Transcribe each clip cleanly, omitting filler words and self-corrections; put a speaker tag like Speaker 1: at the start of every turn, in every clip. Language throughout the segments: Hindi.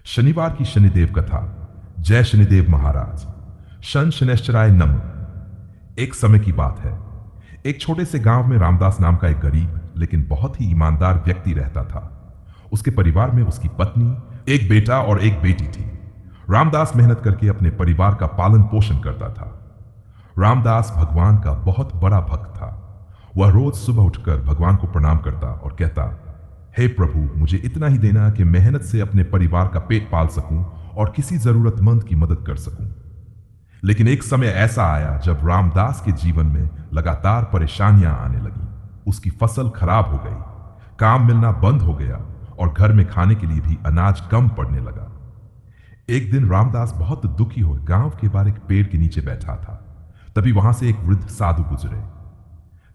Speaker 1: शनिवार की शनिदेव कथा। जय शनिदेव महाराज। शन शनैश्चराय नमः। एक समय की बात है। एक छोटे से गांव में रामदास नाम का एक गरीब लेकिन बहुत ही ईमानदार व्यक्ति रहता था। उसके परिवार में उसकी पत्नी, एक बेटा और एक बेटी थी। रामदास मेहनत करके अपने परिवार का पालन पोषण करता था। रामदास भगवान का बहुत बड़ा भक्त था। वह रोज सुबह उठकर भगवान को प्रणाम करता और कहता, हे प्रभु, मुझे इतना ही देना कि मेहनत से अपने परिवार का पेट पाल सकूं और किसी जरूरतमंद की मदद कर सकूं। लेकिन एक समय ऐसा आया जब रामदास के जीवन में लगातार परेशानियां आने लगी। उसकी फसल खराब हो गई, काम मिलना बंद हो गया और घर में खाने के लिए भी अनाज कम पड़ने लगा। एक दिन रामदास बहुत दुखी हो गांव के बाहर एक पेड़ के नीचे बैठा था। तभी वहां से एक वृद्ध साधु गुजरे।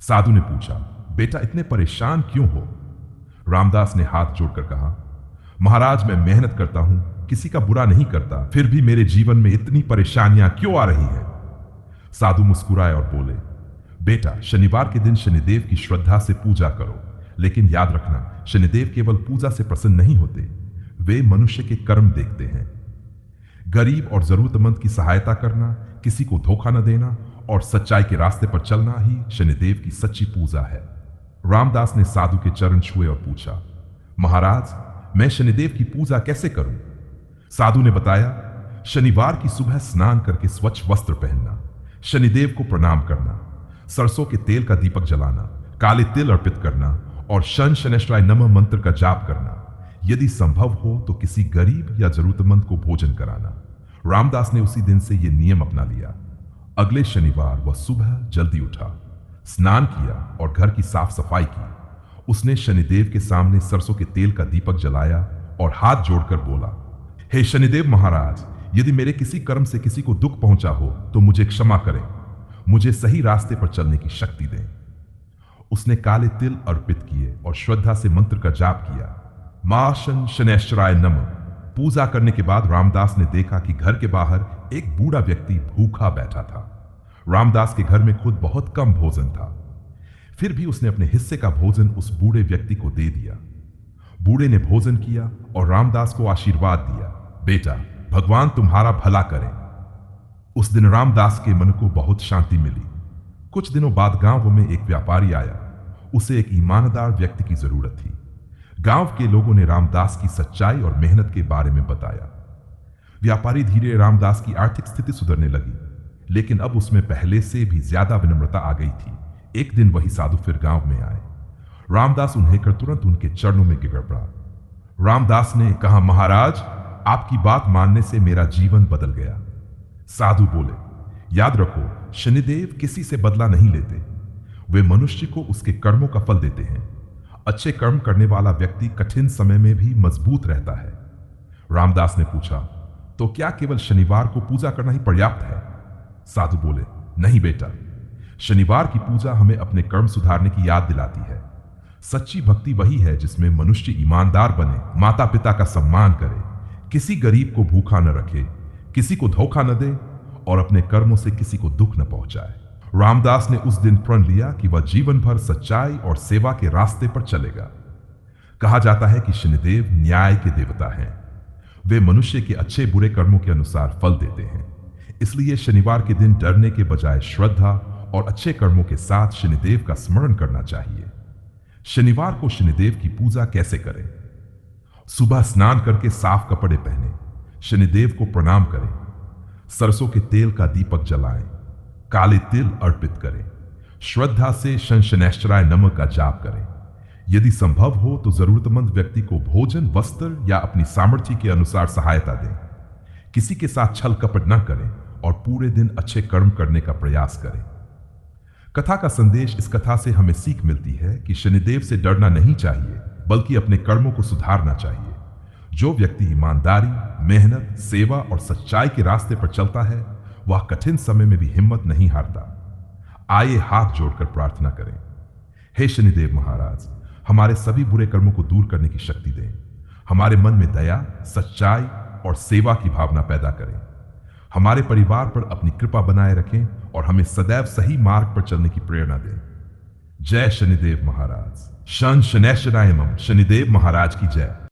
Speaker 1: साधु ने पूछा, बेटा इतने परेशान क्यों हो? रामदास ने हाथ जोड़कर कहा, महाराज मैं मेहनत करता हूं, किसी का बुरा नहीं करता, फिर भी मेरे जीवन में इतनी परेशानियां क्यों आ रही हैं? साधु मुस्कुराए और बोले, बेटा शनिवार के दिन शनिदेव की श्रद्धा से पूजा करो, लेकिन याद रखना शनिदेव केवल पूजा से प्रसन्न नहीं होते, वे मनुष्य के कर्म देखते हैं। गरीब और जरूरतमंद की सहायता करना, किसी को धोखा न देना और सच्चाई के रास्ते पर चलना ही शनिदेव की सच्ची पूजा है। रामदास ने साधु के चरण छुए और पूछा, महाराज मैं शनिदेव की पूजा कैसे करूं? साधु ने बताया, शनिवार की सुबह स्नान करके स्वच्छ वस्त्र पहनना, शनिदेव को प्रणाम करना, सरसों के तेल का दीपक जलाना, काले तिल अर्पित करना और शन शनैश्चराय नमः मंत्र का जाप करना। यदि संभव हो तो किसी गरीब या जरूरतमंद को भोजन कराना। रामदास ने उसी दिन से यह नियम अपना लिया। अगले शनिवार वह सुबह जल्दी उठा, स्नान किया और घर की साफ सफाई की। उसने शनिदेव के सामने सरसों के तेल का दीपक जलाया और हाथ जोड़कर बोला, हे शनिदेव महाराज, यदि मेरे किसी कर्म से किसी को दुख पहुंचा हो तो मुझे क्षमा करें, मुझे सही रास्ते पर चलने की शक्ति दें। उसने काले तिल अर्पित किए और श्रद्धा से मंत्र का जाप किया, मां शन शनैश्चराय नमः। पूजा करने के बाद रामदास ने देखा कि घर के बाहर एक बूढ़ा व्यक्ति भूखा बैठा था। रामदास के घर में खुद बहुत कम भोजन था, फिर भी उसने अपने हिस्से का भोजन उस बूढ़े व्यक्ति को दे दिया। बूढ़े ने भोजन किया और रामदास को आशीर्वाद दिया, बेटा भगवान तुम्हारा भला करे। उस दिन रामदास के मन को बहुत शांति मिली। कुछ दिनों बाद गांव में एक व्यापारी आया। उसे एक ईमानदार व्यक्ति की जरूरत थी। गांव के लोगों ने रामदास की सच्चाई और मेहनत के बारे में बताया। व्यापारी धीरे रामदास की आर्थिक स्थिति सुधरने लगी, लेकिन अब उसमें पहले से भी ज्यादा विनम्रता आ गई थी। एक दिन वही साधु फिर गांव में आए। रामदास उन्हें कर तुरंत उनके चरणों में गिर पड़ा। रामदास ने कहा, महाराज आपकी बात मानने से मेरा जीवन बदल गया। साधु बोले, याद रखो शनिदेव किसी से बदला नहीं लेते, वे मनुष्य को उसके कर्मों का फल देते हैं। अच्छे कर्म करने वाला व्यक्ति कठिन समय में भी मजबूत रहता है। रामदास ने पूछा, तो क्या केवल शनिवार को पूजा करना ही पर्याप्त है? साधु बोले, नहीं बेटा, शनिवार की पूजा हमें अपने कर्म सुधारने की याद दिलाती है। सच्ची भक्ति वही है जिसमें मनुष्य ईमानदार बने, माता पिता का सम्मान करे, किसी गरीब को भूखा न रखे, किसी को धोखा न दे और अपने कर्मों से किसी को दुख न पहुंचाए। रामदास ने उस दिन प्रण लिया कि वह जीवन भर सच्चाई और सेवा के रास्ते पर चलेगा। कहा जाता है कि शनिदेव न्याय के देवता हैं। वे मनुष्य के अच्छे बुरे कर्मों के अनुसार फल देते हैं। इसलिए शनिवार के दिन डरने के बजाय श्रद्धा और अच्छे कर्मों के साथ शनिदेव का स्मरण करना चाहिए। शनिवार को शनिदेव की पूजा कैसे करें? सुबह स्नान करके साफ कपड़े पहने, शनिदेव को प्रणाम करें, सरसों के तेल का दीपक जलाएं, काले तिल अर्पित करें, श्रद्धा से शन शनैश्चराय नमः का जाप करें। यदि संभव हो तो जरूरतमंद व्यक्ति को भोजन, वस्त्र या अपनी सामर्थ्य के अनुसार सहायता दें। किसी के साथ छल कपट न करें और पूरे दिन अच्छे कर्म करने का प्रयास करें। कथा का संदेश इस कथा से हमें सीख मिलती है कि शनिदेव से डरना नहीं चाहिए, बल्कि अपने कर्मों को सुधारना चाहिए। जो व्यक्ति ईमानदारी, मेहनत, सेवा और सच्चाई के रास्ते पर चलता है, वह कठिन समय में भी हिम्मत नहीं हारता। आइए हाथ जोड़कर प्रार्थना करें। हे शनिदेव महाराज, हमारे सभी बुरे कर्मों को दूर करने की शक्ति दें। हमारे मन में दया, सच्चाई और सेवा की भावना पैदा करें। हमारे परिवार पर अपनी कृपा बनाए रखें और हमें सदैव सही मार्ग पर चलने की प्रेरणा दें। जय शनिदेव महाराज। शन शनैश्चराय नमः। शनिदेव महाराज की जय।